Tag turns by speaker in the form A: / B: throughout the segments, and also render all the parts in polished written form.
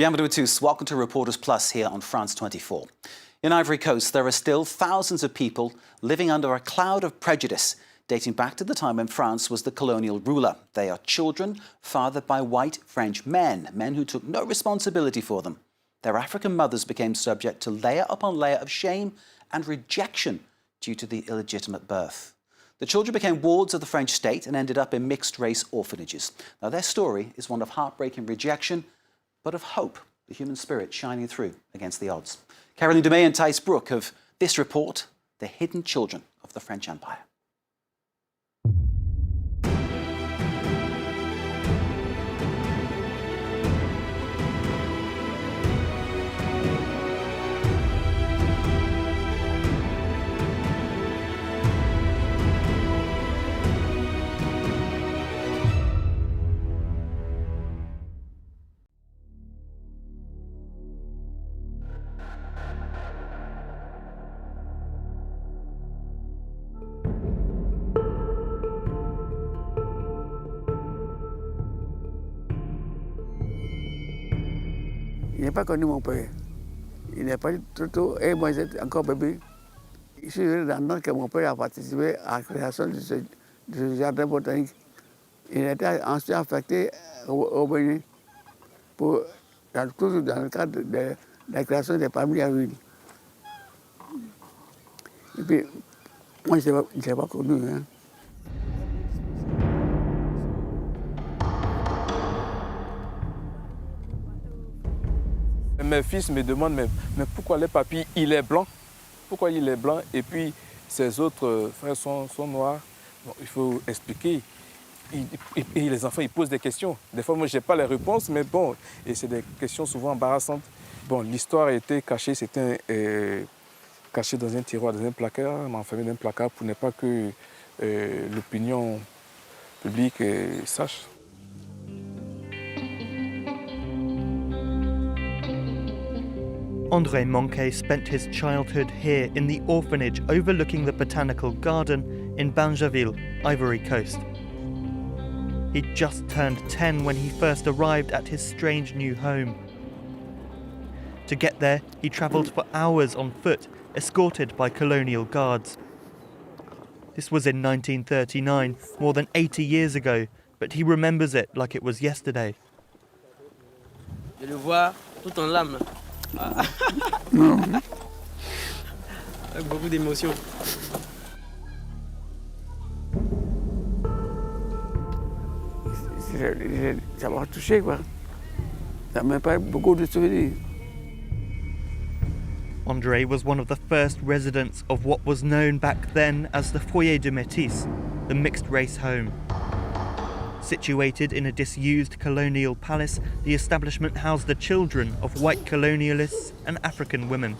A: Bienvenue à tous. Welcome to Reporters Plus here on France 24. In Ivory Coast, there are still thousands of people living under a cloud of prejudice dating back to the time when France was the colonial ruler. They are children fathered by white French men who took no responsibility for them. Their African mothers became subject to layer upon layer of shame and rejection due to the illegitimate birth. The children became wards of the French state and ended up in mixed-race orphanages. Now, their story is one of heartbreaking rejection, but of hope, the human spirit shining through against the odds. Caroline Dumay and Thijs Broek of this report, The Hidden Children of the French Empire.
B: Il n'a pas connu mon père. Il n'est pas du tout. Et moi, j'étais encore bébé. Je suis dans que mon père a participé à la création de ce jardin botanique. Il était ensuite affecté au Bénin toujours dans le cadre de la création des familles à l'huile. Et puis, moi, je n'ai pas connu. Hein.
C: Mes fils me demandent, mais pourquoi les papis, il est blanc? Pourquoi il est blanc et puis ses autres frères sont noirs? Bon, il faut expliquer. Et les enfants, ils posent des questions. Des fois, moi, je n'ai pas les réponses, mais bon, et c'est des questions souvent embarrassantes. Bon, l'histoire a été cachée, c'était caché dans un tiroir, dans un placard, enfermé dans un placard pour ne pas que l'opinion publique sache.
D: André Moncke spent his childhood here in the orphanage overlooking the botanical garden in Banjaville, Ivory Coast. He'd just turned 10 when he first arrived at his strange new home. To get there, he travelled for hours on foot, escorted by colonial guards. This was in 1939, more than 80 years ago, but he remembers it like it was yesterday.
E: Je le vois tout en larmes. Avec beaucoup d'émotions.
B: Ça m'a touché, quoi. Ça m'a pas beaucoup de souvenirs.
D: André was one of the first residents of what was known back then as the Foyer de Métis, the mixed-race home. Situated in a disused colonial palace, the establishment housed the children of white colonialists and African women.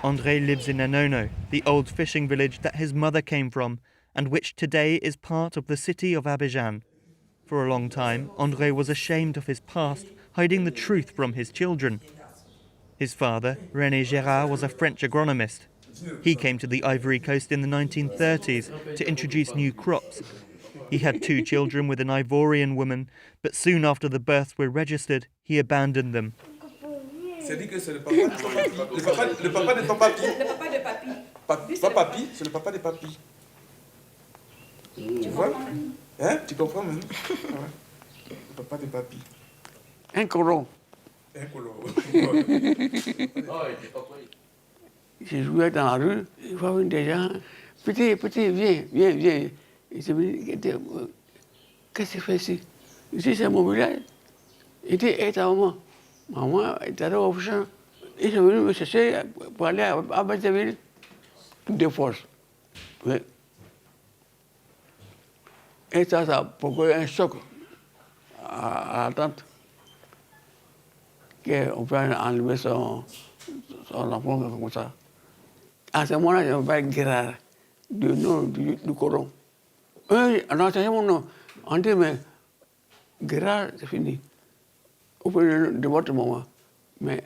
D: André lives in Anono, the old fishing village that his mother came from, and which today is part of the city of Abidjan. For a long time, André was ashamed of his past, hiding the truth from his children. His father, René Gérard, was a French agronomist. He came to the Ivory Coast in the 1930s to introduce new crops. He had 2 children with an Ivorian woman, but soon after the births were registered, he abandoned them.
C: C'est dit que c'est le papa de papi. Le papa de papi.
F: Le papa de papi.
C: Pas papi, c'est le papa de papi. Tu vois? Hein? Tu comprends maintenant? Le papa de papi.
B: Un colon.
C: Un colon.
B: J'ai joué dans la rue, il faut venir des gens. Petit, viens. Il s'est dit, qu'est-ce que tu fais ici? Ici, c'est mon village. Il dit, et ta maman? Maman est allée au champ. Ils sont venus me chercher pour aller à Banjaville de force. Oui. Et ça a provoqué un choc à la tante. Qu'on peut enlever son enfant comme ça. À ce moment-là, je m'appelle Gérard, du nom du colon. On a changé mon nom. On dit, mais Gérard, c'est fini. Au point de votre maman. Mais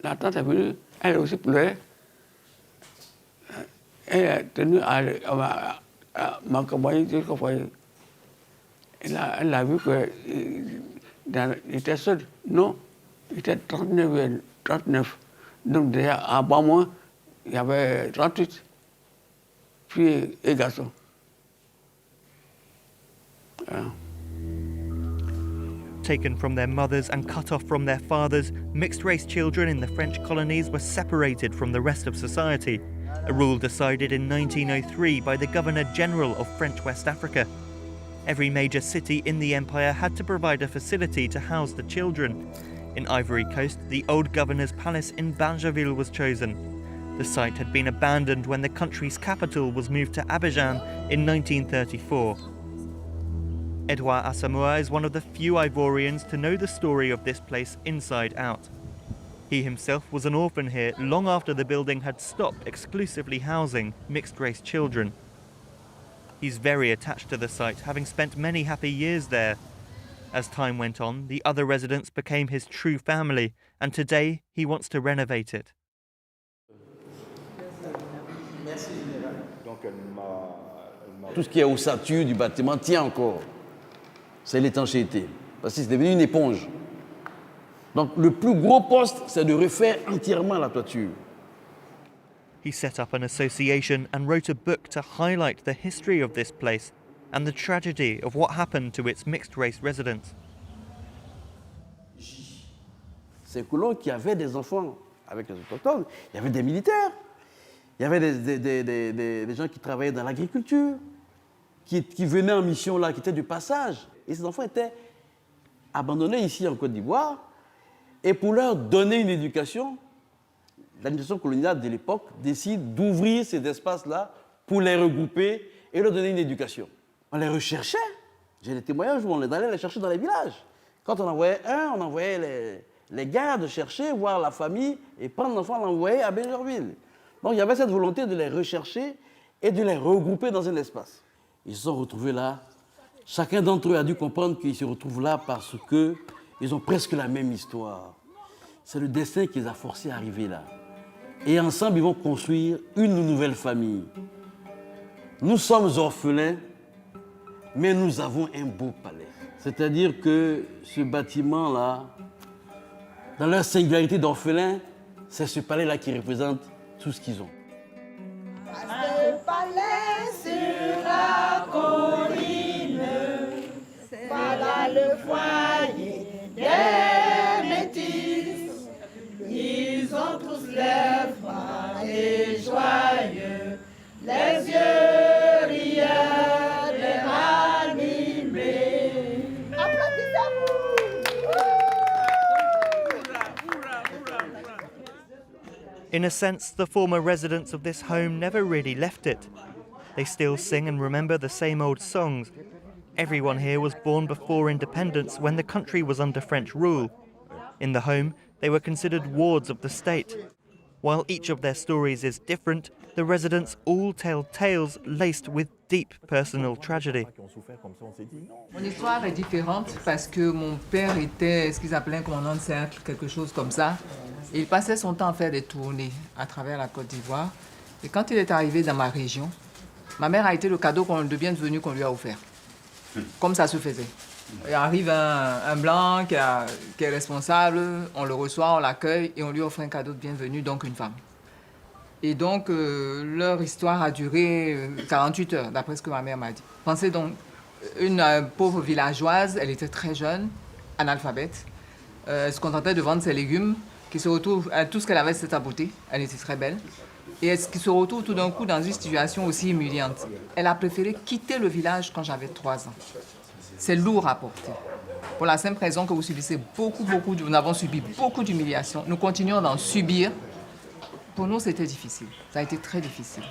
B: la tante est venue, elle aussi pleurait. Elle a tenu à m'accompagner jusqu'au foyer. Elle a vu que Il était seul. Non, il était 39. Donc déjà, à bas moi, il y avait 38 filles et garçons.
D: Taken from their mothers and cut off from their fathers, mixed-race children in the French colonies were separated from the rest of society, a rule decided in 1903 by the Governor-General of French West Africa. Every major city in the empire had to provide a facility to house the children. In Ivory Coast, the old governor's palace in Bangerville was chosen. The site had been abandoned when the country's capital was moved to Abidjan in 1934. Edouard Asamoah is one of the few Ivorians to know the story of this place inside out. He himself was an orphan here long after the building had stopped exclusively housing mixed-race children. He's very attached to the site, having spent many happy years there. As time went on, the other residents became his true family, and today he wants to renovate it.
F: Tout ce qui est ossature du bâtiment tient encore. C'est l'étanchéité, parce que c'est devenu une éponge. Donc le plus gros poste, c'est de refaire entièrement la toiture.
D: He set up an association and wrote a book to highlight the history of this place and the tragedy of what happened to its mixed-race residents.
F: C'est Colonial qui avait des enfants avec les autochtones. Il y avait des militaires, il y avait des gens qui travaillaient dans l'agriculture, qui venaient en mission là, qui étaient du passage. Et ces enfants étaient abandonnés ici en Côte d'Ivoire. Et pour leur donner une éducation, l'administration coloniale de l'époque décide d'ouvrir ces espaces-là pour les regrouper et leur donner une éducation. On les recherchait. J'ai des témoignages où on allait les chercher dans les villages. Quand on envoyait on envoyait les gardes chercher, voir la famille, et prendre l'enfant, l'envoyer à Bangerville. Donc il y avait cette volonté de les rechercher et de les regrouper dans un espace. Ils se sont retrouvés là. Chacun d'entre eux a dû comprendre qu'ils se retrouvent là parce qu'ils ont presque la même histoire. C'est le destin qui les a forcés à arriver là. Et ensemble, ils vont construire une nouvelle famille. Nous sommes orphelins, mais nous avons un beau palais. C'est-à-dire que ce bâtiment-là, dans leur singularité d'orphelins, c'est ce palais-là qui représente tout ce qu'ils ont.
G: Ce palais sur la colline, voilà le foyer des métis. Ils ont tous les bras et joyeux, les yeux rieurs, les animés. Applaudissez-vous!
D: In a sense, the former residents of this home never really left it. They still sing and remember the same old songs. Everyone here was born before independence when the country was under French rule. In the home, they were considered wards of the state. While each of their stories is different, the residents all tell tales laced with deep personal tragedy.
H: Mon histoire est différente parce que mon père était ce qu'ils appelaient un commandant de cercle, quelque chose comme ça. Et il passait son temps à faire des tournées à travers la Côte d'Ivoire. Et quand il est arrivé dans ma région, ma mère a été le cadeau de bienvenue qu'on lui a offert. Comme ça se faisait. Il arrive un blanc qui est responsable, on le reçoit, on l'accueille et on lui offre un cadeau de bienvenue, donc une femme. Et donc, leur histoire a duré 48 heures, d'après ce que ma mère m'a dit. Pensez donc, une pauvre villageoise, elle était très jeune, analphabète, elle se contentait de vendre ses légumes, qui se retrouve, tout ce qu'elle avait, c'était sa beauté, elle était très belle. Et elle qui se retrouve tout d'un coup dans une situation aussi humiliante. Elle a préféré quitter le village quand j'avais 3 ans. C'est lourd à porter. Pour la simple raison que vous subissez nous avons subi beaucoup d'humiliations. Nous continuons d'en subir. Pour nous, c'était difficile. Ça a été très difficile.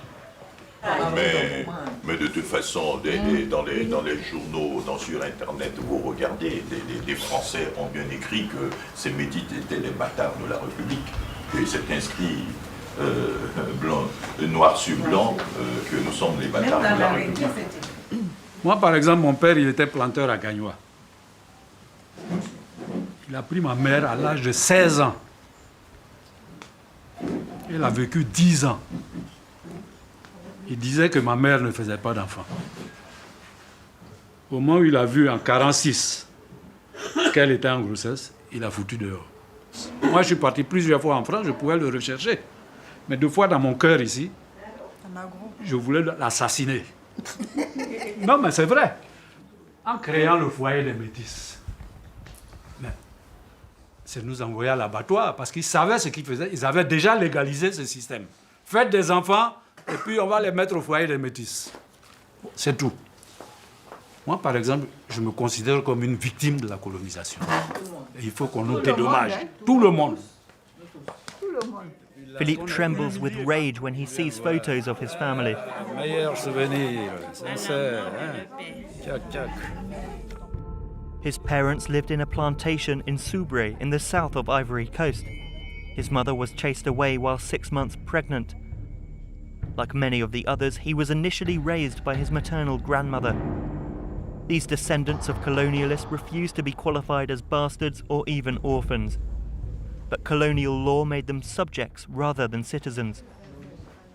I: Mais de toute façon, dans les journaux, sur Internet, vous regardez, les Français ont bien écrit que ces métis étaient les bâtards de la République. Et c'est inscrit noir sur blanc que nous sommes les bâtards de la République.
J: Moi, par exemple, mon père, il était planteur à Gagnois. Il a pris ma mère à l'âge de 16 ans. Elle a vécu 10 ans. Il disait que ma mère ne faisait pas d'enfants. Au moment où il a vu en 1946 qu'elle était en grossesse, il a foutu dehors. Moi, je suis parti plusieurs fois en France, je pouvais le rechercher. Mais 2 fois dans mon cœur ici, je voulais l'assassiner. Non, mais c'est vrai. En créant le foyer des métis, c'est nous envoyer à l'abattoir parce qu'ils savaient ce qu'ils faisaient. Ils avaient déjà légalisé ce système. Faites des enfants et puis on va les mettre au foyer des métis. C'est tout. Moi, par exemple, je me considère comme une victime de la colonisation. Et il faut qu'on nous dédommage. Tout le monde.
D: Philippe trembles with rage when he sees photos of his family.
J: Meilleur souvenir, sincère, hein? Tchac, tchac.
D: His parents lived in a plantation in Soubré in the south of Ivory Coast. His mother was chased away while 6 months pregnant. Like many of the others, he was initially raised by his maternal grandmother. These descendants of colonialists refused to be qualified as bastards or even orphans. But colonial law made them subjects rather than citizens.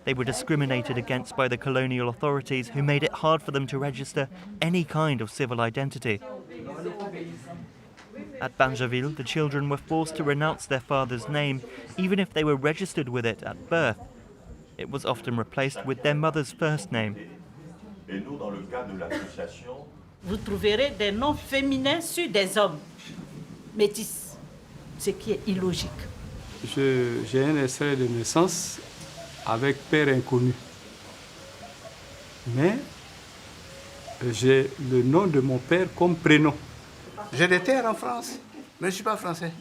D: They were discriminated against by the colonial authorities, who made it hard for them to register any kind of civil identity. At Banjaville, the children were forced to renounce their father's name, even if they were registered with it at birth. It was often replaced with their mother's first name.
G: Vous trouverez des noms féminins sur des hommes métis, ce qui est illogique.
J: J'ai un extrait de naissance avec père inconnu. Mais j'ai le nom de mon père comme prénom.
K: J'ai des terres en France, mais je ne suis pas français.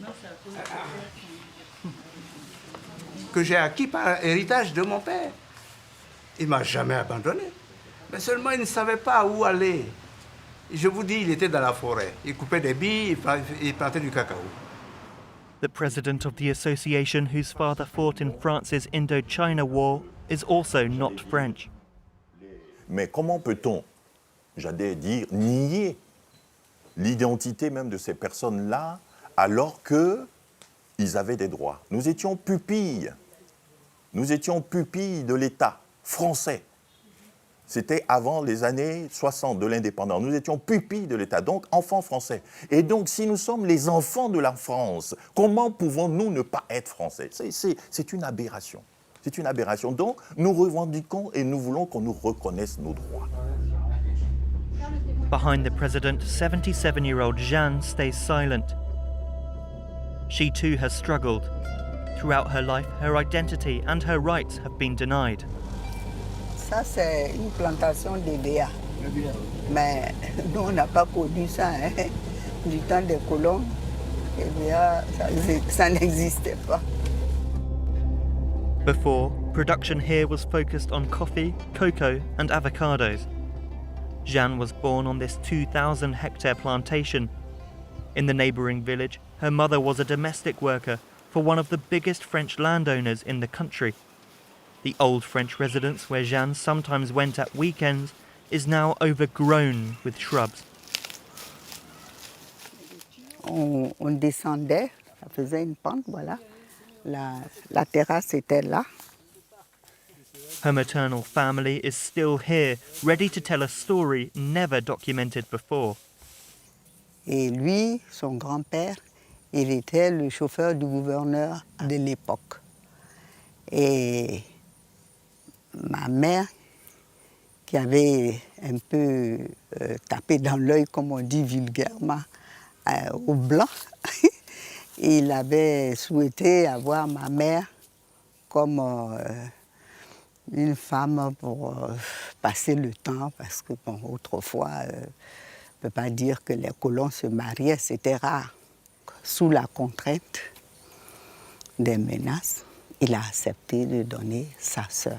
K: Que j'ai acquis par héritage de mon père. Il ne m'a jamais abandonné. Mais seulement il ne savait pas où aller. Je vous dis, il était dans la forêt. Il coupait des billes, il plantait du cacao.
D: The president of the association whose father fought in France's Indochina War is also not French.
I: Mais comment peut-on, j'allais dire, nier l'identité même de ces personnes-là alors qu'ils avaient des droits? Nous étions pupilles de l'État français. C'était avant les années 60 de l'indépendance. Nous étions pupilles de l'État, donc enfants français. Et donc, si nous sommes les enfants de la France, comment pouvons-nous ne pas être français? C'est une aberration. C'est une aberration. Donc, nous revendiquons et nous voulons qu'on nous reconnaisse nos droits.
D: Behind the president, 77-year-old Jeanne stays silent. She too has struggled. Throughout her life, her identity and her rights have been denied.
L: Ça, c'est une plantation de BA. Mais nous, on n'a pas connu ça, hein. Du temps des colons. Et BA, ça n'existait pas.
D: Before, production here was focused on coffee, cocoa and avocados. Jeanne was born on this 2,000-hectare plantation. In the neighbouring village, her mother was a domestic worker for one of the biggest French landowners in the country. The old French residence where Jeanne sometimes went at weekends is now overgrown with shrubs.
L: On descendait, ça faisait une pente, voilà. La terrasse était là.
D: Her maternal family is still here, ready to tell a story never documented before.
L: Et lui, son grand-père, il était le chauffeur du gouverneur de l'époque. Et ma mère, qui avait un peu tapé dans l'œil, comme on dit vulgairement, au blanc, il avait souhaité avoir ma mère comme une femme pour passer le temps, parce que bon, autrefois, on ne peut pas dire que les colons se mariaient, c'était rare. Sous la contrainte des menaces, il a accepté de donner sa sœur.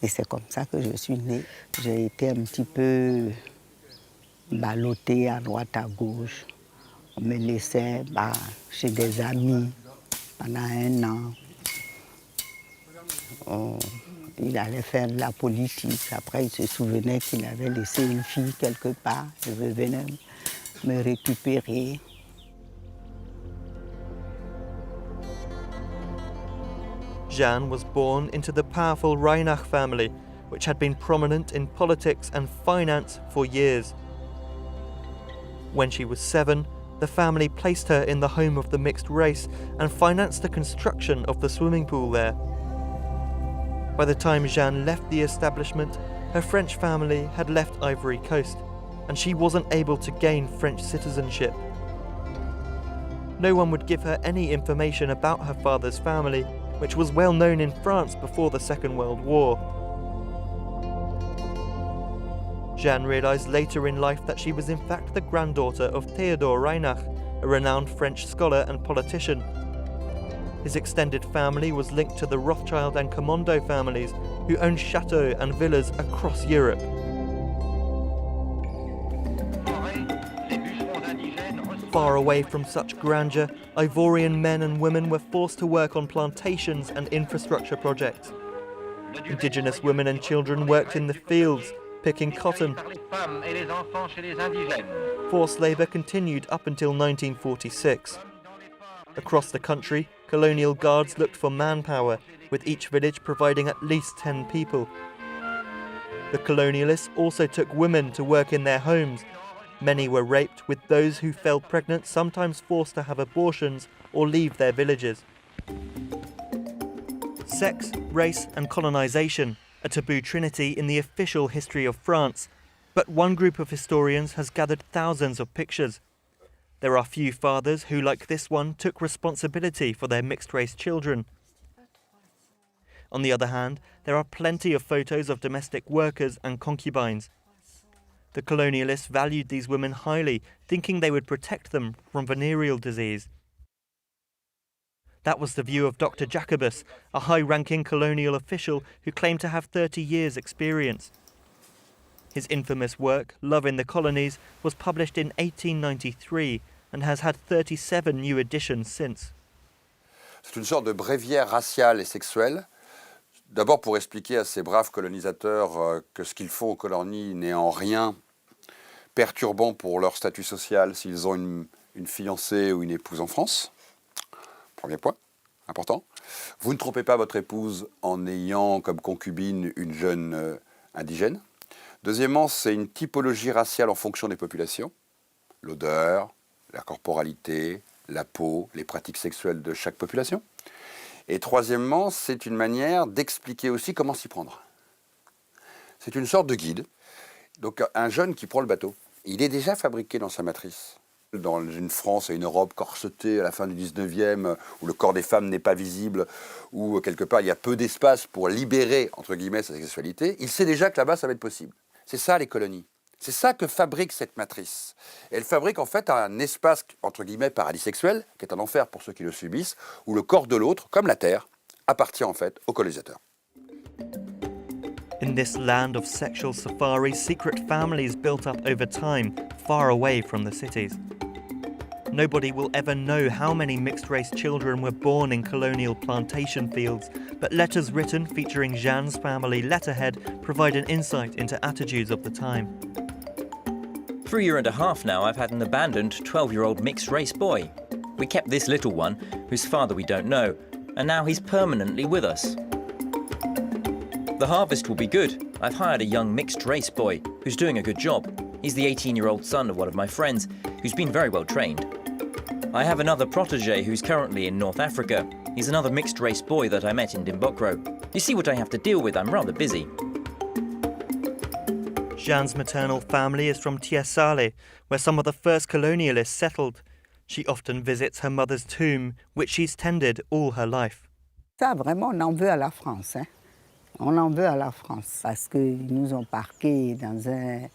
L: Et c'est comme ça que je suis née. J'ai été un petit peu ballottée à droite, à gauche. On me laissait chez des amis pendant 1 an. Il allait faire de la politique. Après, il se souvenait qu'il avait laissé une fille quelque part. Il venait me récupérer.
D: Jeanne was born into the powerful Reinach family, which had been prominent in politics and finance for years. When she was 7, the family placed her in the home of the mixed race and financed the construction of the swimming pool there. By the time Jeanne left the establishment, her French family had left Ivory Coast, and she wasn't able to gain French citizenship. No one would give her any information about her father's family, which was well known in France before the Second World War. Jeanne realised later in life that she was in fact the granddaughter of Théodore Reinach, a renowned French scholar and politician. His extended family was linked to the Rothschild and Commando families, who owned chateaux and villas across Europe. Far away from such grandeur, Ivorian men and women were forced to work on plantations and infrastructure projects. Indigenous women and children worked in the fields, picking cotton. Forced labour continued up until 1946. Across the country, colonial guards looked for manpower, with each village providing at least 10 people. The colonialists also took women to work in their homes. Many were raped, with those who fell pregnant sometimes forced to have abortions or leave their villages. Sex, race and colonisation, a taboo trinity in the official history of France, but one group of historians has gathered thousands of pictures. There are few fathers who, like this one, took responsibility for their mixed-race children. On the other hand, there are plenty of photos of domestic workers and concubines. The colonialists valued these women highly, thinking they would protect them from venereal disease. That was the view of Dr. Jacobus, a high-ranking colonial official who claimed to have 30 years' experience. His infamous work, Love in the Colonies, was published in 1893 and has had 37 new editions since.
M: C'est une sorte de bréviaire raciale et sexuelle. D'abord pour expliquer à ces braves colonisateurs que ce qu'ils font aux colonies n'est en rien perturbant pour leur statut social s'ils ont une fiancée ou une épouse en France. Premier point, important. Vous ne trompez pas votre épouse en ayant comme concubine une jeune indigène. Deuxièmement, c'est une typologie raciale en fonction des populations. L'odeur, la corporalité, la peau, les pratiques sexuelles de chaque population. Et troisièmement, c'est une manière d'expliquer aussi comment s'y prendre. C'est une sorte de guide. Donc un jeune qui prend le bateau, il est déjà fabriqué dans sa matrice. Dans une France et une Europe corsetée à la fin du 19e, où le corps des femmes n'est pas visible, où quelque part il y a peu d'espace pour libérer, entre guillemets, sa sexualité, il sait déjà que là-bas ça va être possible. C'est ça les colonies. C'est ça que fabrique cette matrice. Elle fabrique en fait un espace, entre guillemets, paradis sexuel, qui est un enfer pour ceux qui le subissent, où le corps de l'autre, comme la terre, appartient en fait aux colonisateurs.
D: In this land of sexual safaris, secret families built up over time, far away from the cities. Nobody will ever know how many mixed-race children were born in colonial plantation fields, but letters written featuring Jeanne's family letterhead provide an insight into attitudes of the time.
N: For a year and a half now, I've had an abandoned 12-year-old mixed-race boy. We kept this little one, whose father we don't know, and now he's permanently with us. The harvest will be good. I've hired a young mixed-race boy who's doing a good job. He's the 18-year-old son of one of my friends, who's been very well trained. I have another protege who's currently in North Africa. He's another mixed-race boy that I met in Dimbokro. You see what I have to deal with, I'm rather busy.
D: Jeanne's maternal family is from Tiesale, where some of the first colonialists settled. She often visits her mother's tomb, which she's tended all her life.
L: Ça, vraiment, on en veut à la France. Hein? On en veut à la France parce qu'ils nous ont parqués dans un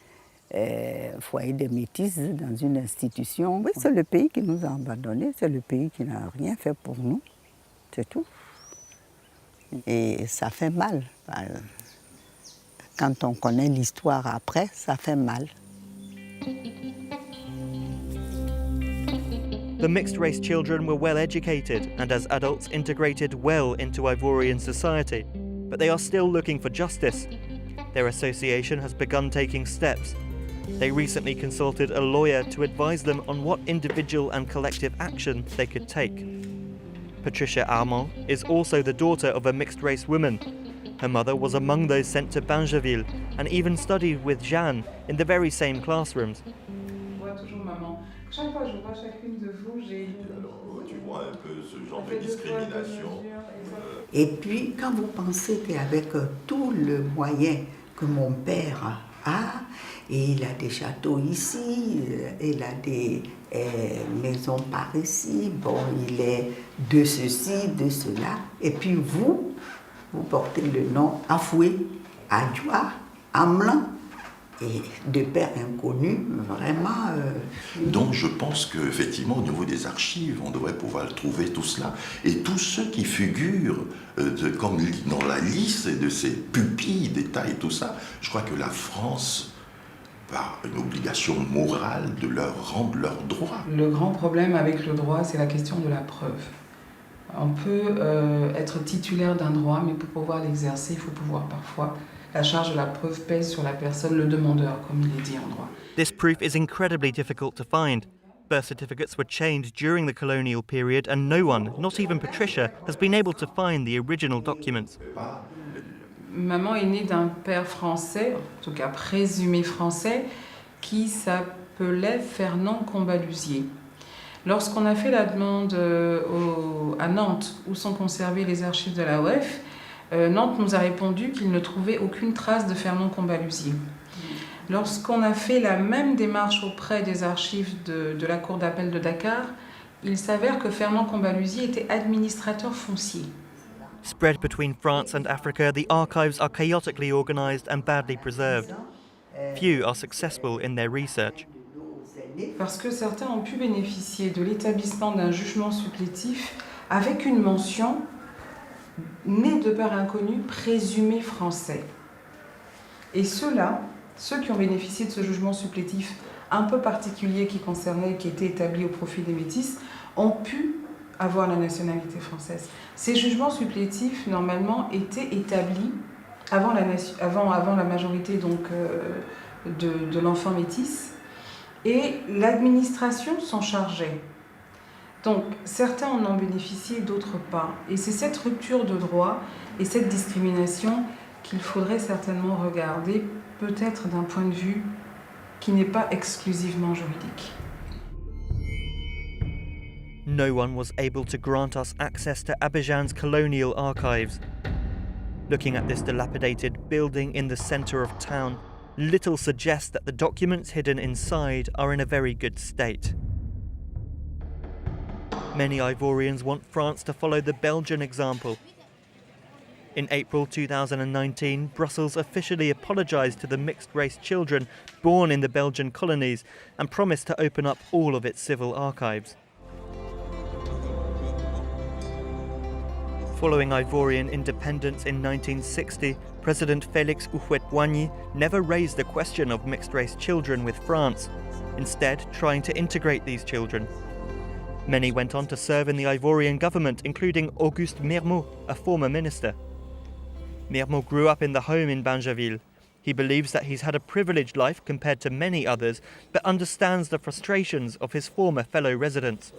L: foyer de métis, dans une institution. Oui, c'est le pays qui nous a abandonnés, c'est le pays qui n'a rien fait pour nous. C'est tout. Et ça fait mal. Quand on connaît l'histoire après, ça fait mal.
D: The mixed-race children were well educated and as adults integrated well into Ivorian society, but they are still looking for justice. Their association has begun taking steps. They recently consulted a lawyer to advise them on what individual and collective action they could take. Patricia Armand is also the daughter of a mixed-race woman. Her mother was among those sent to Bangerville and even studied with Jeanne in the very same classrooms.
H: toujours maman. Chaque fois que je vois chacune de vous, j'ai...
I: Alors, tu vois un peu ce genre de discrimination.
L: Et puis, quand vous pensez qu'avec tout le moyen que mon père a, et il a des châteaux ici, il a des maisons par ici, bon, il est de ceci, de cela, et puis vous portez le nom Afoué, Adjoa, Amlan, et de pères inconnus, vraiment...
I: Donc je pense qu'effectivement, au niveau des archives, on devrait pouvoir trouver tout cela. Et tous ceux qui figurent comme dans la liste de ces pupilles d'État et tout ça, je crois que la France, par une obligation morale, de leur rendre leurs droits.
H: Le grand problème avec le droit, c'est la question de la preuve. On peut être titulaire d'un droit, mais pour pouvoir l'exercer, il faut pouvoir parfois... La charge de la preuve pèse sur la personne, le demandeur, comme il est dit en droit.
D: This proof is incredibly difficult to find. Birth certificates were changed during the colonial period and no one, not even Patricia, has been able to find the original documents.
H: Maman est née d'un père français, en tout cas présumé français, qui s'appelait Fernand Combalusier. Lorsqu'on a fait la demande à Nantes, où sont conservées les archives de la OEF, Nantes nous a répondu qu'il ne trouvait aucune trace de Fernand Combalusier. Lorsqu'on a fait la même démarche auprès des archives de la Cour d'appel de Dakar, il s'avère que Fernand Combalusier était administrateur foncier.
D: Spread between France and Africa, the archives are chaotically organised and badly preserved. Few are successful in their research.
H: Parce que certains ont pu bénéficier de l'établissement d'un jugement supplétif avec une mention né de père inconnu, présumé français. Et ceux-là, ceux qui ont bénéficié de ce jugement supplétif un peu particulier qui était établi au profit des métis, ont pu avoir la nationalité française. Ces jugements supplétifs, normalement, étaient établis avant la majorité donc, de l'enfant métis, et l'administration s'en chargeait. Donc, certains en ont bénéficié, d'autres pas. Et c'est cette rupture de droit et cette discrimination qu'il faudrait certainement regarder, peut-être d'un point de vue qui n'est pas exclusivement juridique.
D: No one was able to grant us access to Abidjan's colonial archives. Looking at this dilapidated building in the centre of town, little suggests that the documents hidden inside are in a very good state. Many Ivorians want France to follow the Belgian example. In April 2019, Brussels officially apologised to the mixed-race children born in the Belgian colonies and promised to open up all of its civil archives. Following Ivorian independence in 1960, President Félix Houphouët-Boigny never raised the question of mixed-race children with France, instead trying to integrate these children. Many went on to serve in the Ivorian government, including Auguste Mirmot, a former minister. Mirmot grew up in the home in Banjaville. He believes that he's had a privileged life compared to many others, but understands the frustrations of his former fellow residents.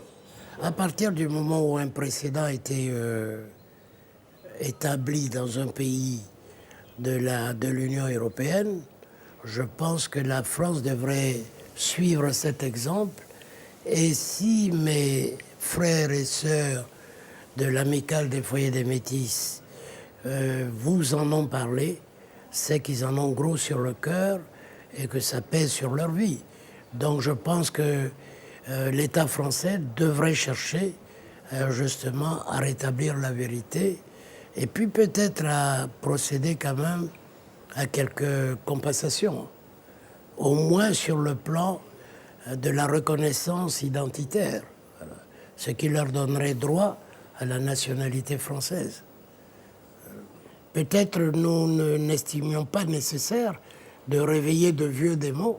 O: À partir du moment où un précédent était établi dans un pays de l'Union européenne, je pense que la France devrait suivre cet exemple. Et si mes frères et sœurs de l'amicale des foyers des métis vous en ont parlé, c'est qu'ils en ont gros sur le cœur et que ça pèse sur leur vie. Donc je pense que l'État français devrait chercher justement à rétablir la vérité et puis peut-être à procéder quand même à quelques compensations, au moins sur le plan de la reconnaissance identitaire, voilà, ce qui leur donnerait droit à la nationalité française. Peut-être nous n'estimions pas nécessaire de réveiller de vieux démons,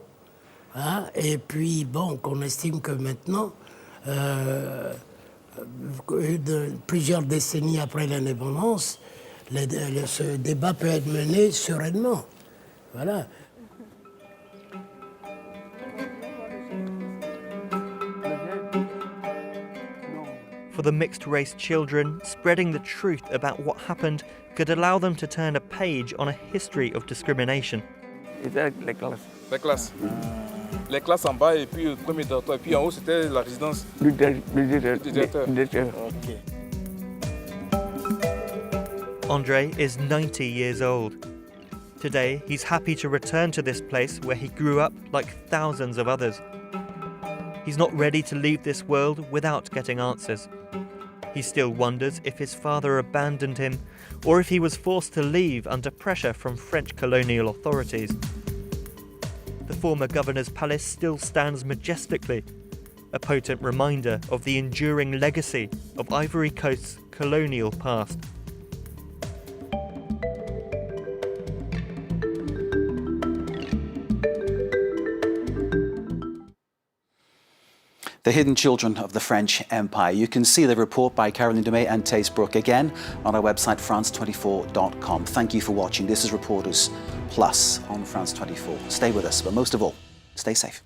O: hein, et puis bon, qu'on estime que maintenant, plusieurs décennies après l'indépendance, ce débat peut être mené sereinement. Voilà.
D: For the mixed-race children, spreading the truth about what happened could allow them to turn a page on a history of discrimination.
C: La classe. les classes en bas et puis le premier dortoir. Et puis en haut, c'était la résidence
B: Le
C: du directeur.
D: André is 90 years old. Today, he's happy to return to this place where he grew up like thousands of others. He's not ready to leave this world without getting answers. He still wonders if his father abandoned him or if he was forced to leave under pressure from French colonial authorities. The former governor's palace still stands majestically, a potent reminder of the enduring legacy of Ivory Coast's colonial past.
A: The Hidden Children of the French Empire. You can see the report by Caroline Dumais and Thais Brooke again on our website, france24.com. Thank you for watching. This is Reporters Plus on France 24. Stay with us, but most of all, stay safe.